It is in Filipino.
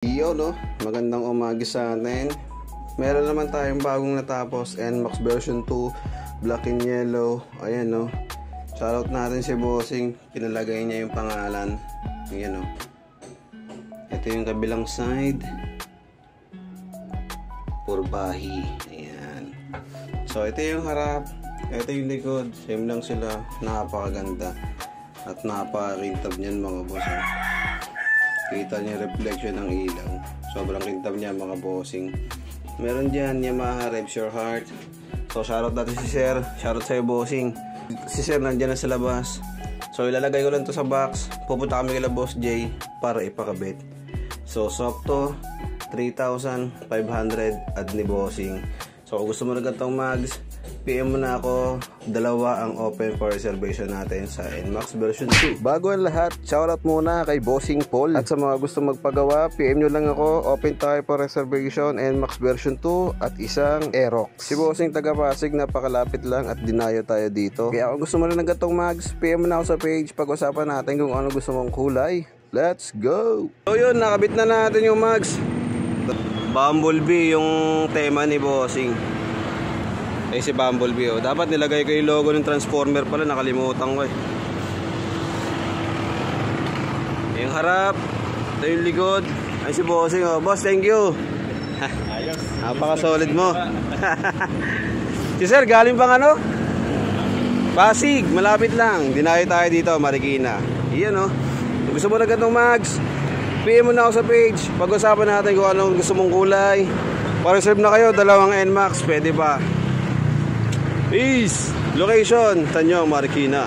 Iyo no, magandang umaga sa atin. Meron naman tayong bagong natapos, NMAX version 2, black and yellow. Ayan no, shoutout natin si Bossing, pinalagay niya yung pangalan. Ayan no, ito yung kabilang side, purbahi. Ayan, so ito yung harap, ito yung likod, same lang sila. Napakaganda at napakakintab niyan mga boss. Kita niya reflection ng ilaw. Sobrang kintab niya mga bossing. Meron dyan Yamaha Revs Your Heart. So shoutout natin si Sir. Shoutout sa'yo bossing. Si Sir nandiyan na sa labas. So ilalagay ko lang to sa box. Pupunta kami kila Boss J para ipakabit. So soft to 3,500 ad ni bossing. So kung gusto mo na ganitong mags, PM mo na ako. Dalawa ang open for reservation natin sa NMAX version 2. Bago ang lahat, shoutout muna kay Bossing Paul. At sa mga gusto magpagawa, PM nyo lang ako. Open tayo for reservation NMAX version 2 at isang Aerox. Si Bossing taga Pasig, napakalapit lang at dinayo tayo dito. Kaya kung gusto mo na ng gatong mags, PM mo na ako sa page. Pag-usapan natin kung ano gusto mong kulay. Let's go! So yun, nakabit na natin yung mags. Bumblebee yung tema ni Bossing. Eh si Bumblebee, oh. Dapat nilagay ko yung logo ng Transformer pala, nakalimutan ko eh. Yung harap, ito yung likod. Ay si Bossing, oh. Boss, thank you. Ayos. Napaka-solid mo. Si Sir, galing bang ano? Pasig, malapit lang. Dinayo tayo dito, Marikina. Iyan, oh. Kung gusto mo na ganitong mags, PM mo na ako sa page. Pag-usapan natin kung anong gusto mong kulay. Pa-reserve na kayo, dalawang NMAX, pwede pa. Peace! Location, Tanyong, Marikina.